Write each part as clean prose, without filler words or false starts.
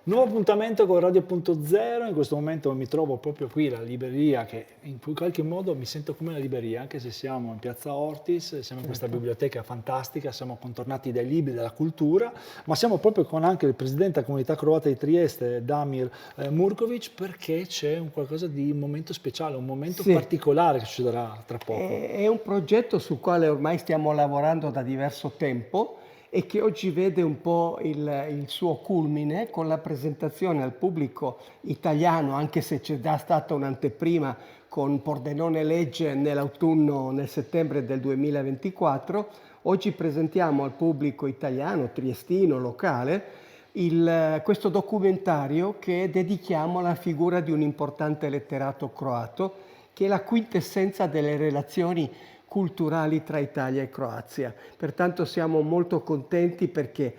Nuovo appuntamento con Radio.0, in questo momento mi trovo proprio qui alla libreria che in qualche modo mi sento come una libreria, anche se siamo in Piazza Ortis, siamo in questa biblioteca fantastica, siamo contornati dai libri, dalla cultura, ma siamo proprio con anche il presidente della comunità croata di Trieste, Damir Murkovic, perché c'è un qualcosa di un momento speciale, un momento Sì, particolare che succederà tra poco. è un progetto sul quale ormai stiamo lavorando da diverso tempo e che oggi vede un po' il suo culmine con la presentazione al pubblico italiano, anche se c'è già stata un'anteprima con Pordenone Legge nell'autunno, nel settembre del 2024. Oggi presentiamo al pubblico italiano, triestino, locale, questo documentario che dedichiamo alla figura di un importante letterato croato, che è la quintessenza delle relazioni culturali tra Italia e Croazia. Pertanto siamo molto contenti perché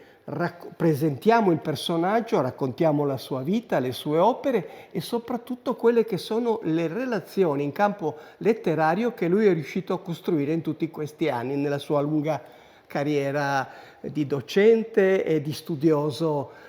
presentiamo il personaggio, raccontiamo la sua vita, le sue opere e soprattutto quelle che sono le relazioni in campo letterario che lui è riuscito a costruire in tutti questi anni, nella sua lunga carriera di docente e di studioso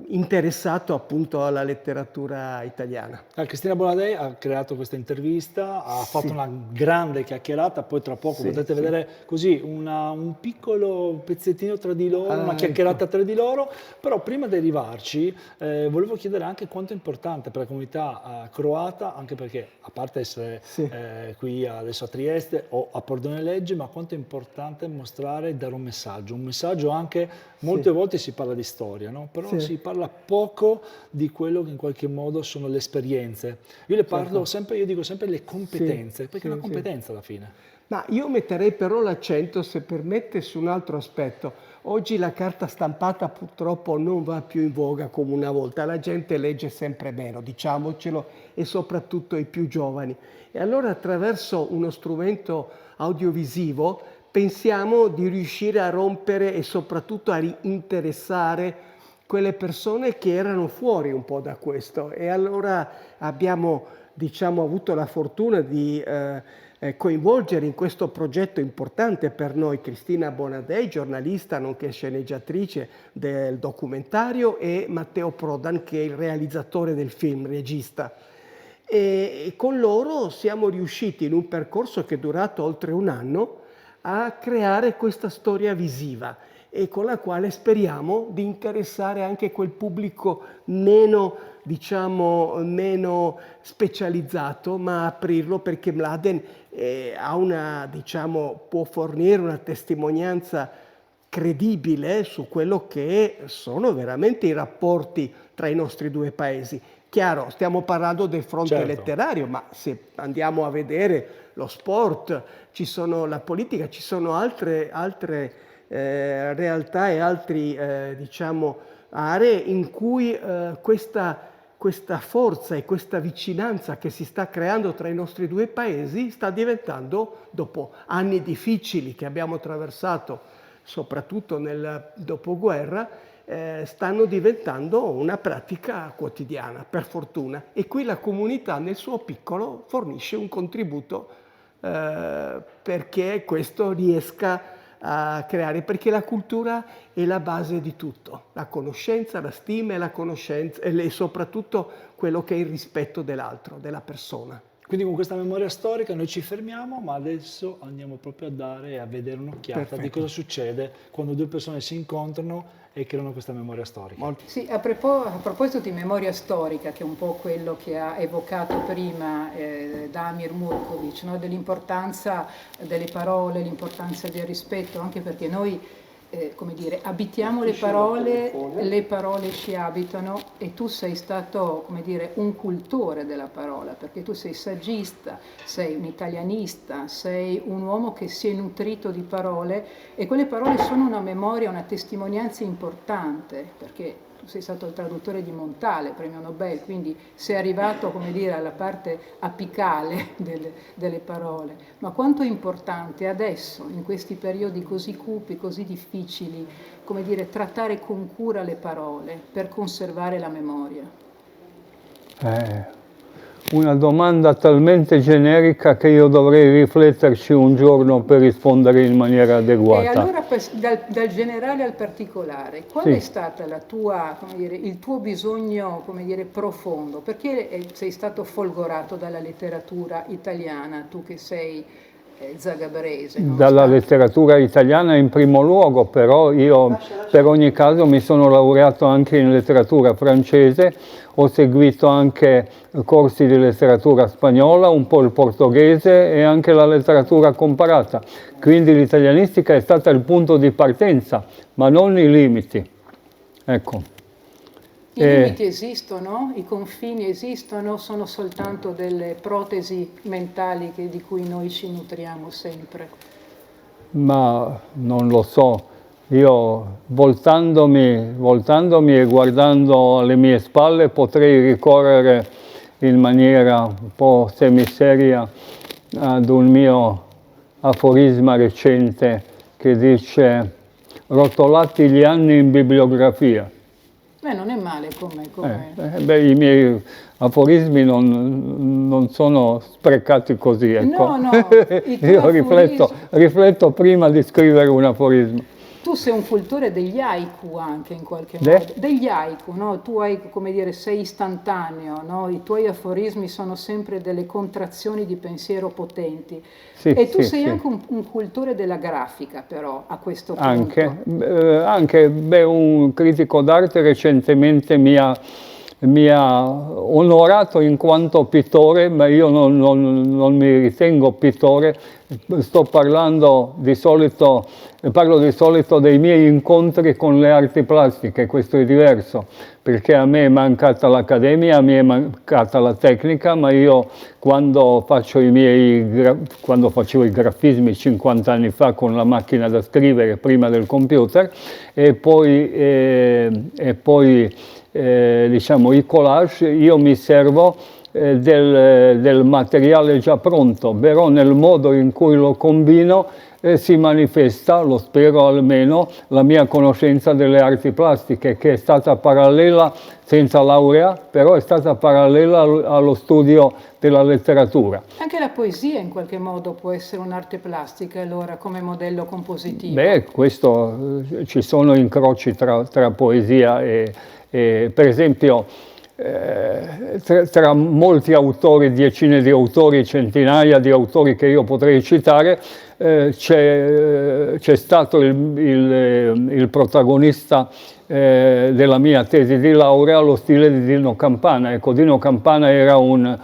interessato appunto alla letteratura italiana. Cristina Bonadei ha creato questa intervista, ha fatto Sì, una grande chiacchierata, poi tra poco sì, potrete sì. vedere così un piccolo pezzettino tra di loro, una Ah, chiacchierata ecco. tra di loro, però prima di arrivarci volevo chiedere anche quanto è importante per la comunità croata, anche perché a parte essere Sì, qui adesso a Trieste o a Pordenone Legge, ma quanto è importante mostrare e dare un messaggio anche, sì, molte volte si parla di storia, no? Però sì, si parla poco di quello che in qualche modo sono le esperienze. Io le parlo certo. sempre, io dico sempre le Sì, competenze, perché è una sì, sì. competenza alla fine. Ma io metterei però l'accento, se permette, su un altro aspetto. Oggi la carta stampata purtroppo non va più in voga come una volta, la gente legge sempre meno, diciamocelo, e soprattutto i più giovani. E allora attraverso uno strumento audiovisivo pensiamo di riuscire a rompere e soprattutto a interessare quelle persone che erano fuori un po' da questo. E allora abbiamo, diciamo, avuto la fortuna di coinvolgere in questo progetto importante per noi Cristina Bonadei, giornalista nonché sceneggiatrice del documentario, e Matteo Prodan, che è il realizzatore del film, regista. E con loro siamo riusciti in un percorso che è durato oltre un anno a creare questa storia visiva e con la quale speriamo di interessare anche quel pubblico meno, diciamo, meno specializzato, ma aprirlo perché Mladen ha una, diciamo, può fornire una testimonianza credibile su quello che sono veramente i rapporti tra i nostri due paesi. Chiaro, stiamo parlando del fronte Certo. letterario, ma se andiamo a vedere lo sport, la politica, ci sono altre realtà e altre diciamo, aree in cui questa forza e questa vicinanza che si sta creando tra i nostri due paesi sta diventando, dopo anni difficili che abbiamo attraversato, soprattutto nel dopoguerra, stanno diventando una pratica quotidiana, per fortuna. E qui la comunità nel suo piccolo fornisce un contributo perché questo riesca a creare, perché la cultura è la base di tutto, la conoscenza, la stima e la conoscenza e soprattutto quello che è il rispetto dell'altro, della persona. Quindi con questa memoria storica noi ci fermiamo, ma adesso andiamo proprio a dare e a vedere un'occhiata di cosa Perfetto. succede quando due persone si incontrano e creano questa memoria storica. Molto. Sì, a proposito di memoria storica, che è un po' quello che ha evocato prima Damir Murkovic, no? Dell'importanza delle parole, l'importanza del rispetto, anche perché noi, come dire, abitiamo le parole ci abitano e tu sei stato, come dire, un cultore della parola, perché tu sei saggista, sei un italianista, sei un uomo che si è nutrito di parole e quelle parole sono una memoria, una testimonianza importante, perché tu sei stato il traduttore di Montale, premio Nobel, quindi sei arrivato, come dire, alla parte apicale delle parole. Ma quanto è importante adesso, in questi periodi così cupi, così difficili, come dire, trattare con cura le parole per conservare la memoria? una domanda talmente generica che io dovrei rifletterci un giorno per rispondere in maniera adeguata. E allora dal generale al particolare, qual è stata la tua, come dire, il tuo bisogno, come dire, profondo? Perché sei stato folgorato dalla letteratura italiana, tu che sei zagabrese? Dalla letteratura italiana in primo luogo, però io per ogni caso mi sono laureato anche in letteratura francese, ho seguito anche corsi di letteratura spagnola, un po' il portoghese e anche la letteratura comparata. Quindi l'italianistica è stata il punto di partenza, ma non i limiti. Ecco. I limiti esistono? I confini esistono? Sono soltanto delle protesi mentali di cui noi ci nutriamo sempre? Ma non lo so. Io voltandomi e guardando alle mie spalle potrei ricorrere in maniera un po' semiseria ad un mio aforisma recente che dice: rotolati gli anni in bibliografia. Non è male come. I miei aforismi non sono sprecati così, ecco. No, Io rifletto prima di scrivere un aforismo. Tu sei un cultore degli haiku anche in qualche modo, degli haiku, no? Tu hai, come dire, sei istantaneo, no? I tuoi aforismi sono sempre delle contrazioni di pensiero potenti. Sì, e tu sì, sei sì. anche un cultore della grafica, però, a questo punto. Anche un critico d'arte recentemente mi ha onorato in quanto pittore, ma io non mi ritengo pittore. Parlo di solito dei miei incontri con le arti plastiche, questo è diverso, perché a me è mancata l'accademia, a me è mancata la tecnica, ma io quando facevo i grafismi 50 anni fa con la macchina da scrivere prima del computer e poi diciamo i collage, io mi servo del materiale già pronto, però nel modo in cui lo combino si manifesta, lo spero almeno, la mia conoscenza delle arti plastiche, che è stata parallela, senza laurea, però è stata parallela allo studio della letteratura. Anche la poesia in qualche modo può essere un'arte plastica, allora, come modello compositivo? Beh, ci sono incroci tra poesia e per esempio, tra molti autori, decine di autori, centinaia di autori che io potrei citare, c'è stato il protagonista della mia tesi di laurea allo stile di Dino Campana. Ecco, Dino Campana era un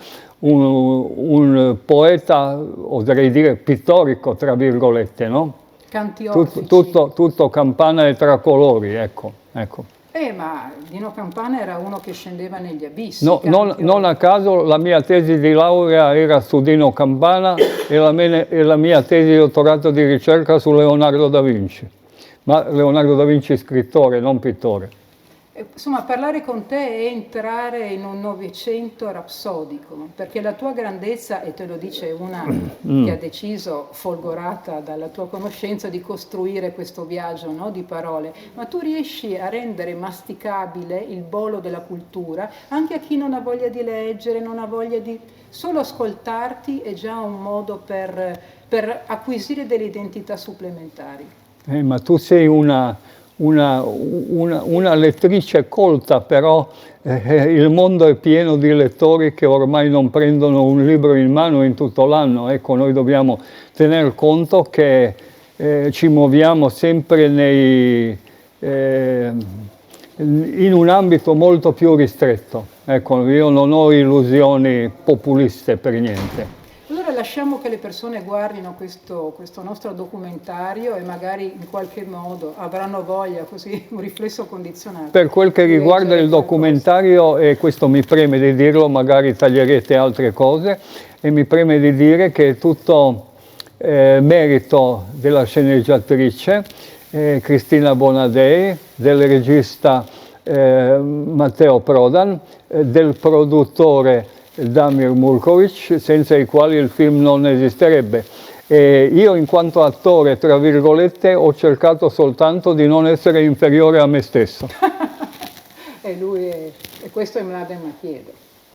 poeta, oserei dire pittorico, tra virgolette, no? Canti orfici. Tutto Campana e tra colori, ecco. Ma Dino Campana era uno che scendeva negli abissi. No, non a caso la mia tesi di laurea era su Dino Campana e la mia tesi di dottorato di ricerca su Leonardo da Vinci. Ma Leonardo da Vinci è scrittore, non pittore. Insomma, parlare con te è entrare in un Novecento rapsodico, perché la tua grandezza, e te lo dice una che ha deciso, folgorata dalla tua conoscenza, di costruire questo viaggio, no, di parole, ma tu riesci a rendere masticabile il bolo della cultura anche a chi non ha voglia di leggere, non ha voglia di... Solo ascoltarti è già un modo per acquisire delle identità supplementari. Ma tu sei una lettrice colta, però il mondo è pieno di lettori che ormai non prendono un libro in mano in tutto l'anno. Ecco, noi dobbiamo tener conto che ci muoviamo sempre in un ambito molto più ristretto. Ecco, io non ho illusioni populiste per niente. Allora lasciamo che le persone guardino questo nostro documentario e magari in qualche modo avranno voglia, così un riflesso condizionato. Per quel che riguarda il documentario, e questo mi preme di dirlo, magari taglierete altre cose, e mi preme di dire che è tutto merito della sceneggiatrice Cristina Bonadei, del regista Matteo Prodan, del produttore Damir Murkovic, senza i quali il film non esisterebbe. Io in quanto attore, tra virgolette, ho cercato soltanto di non essere inferiore a me stesso. E questo è Mladen Machiedo.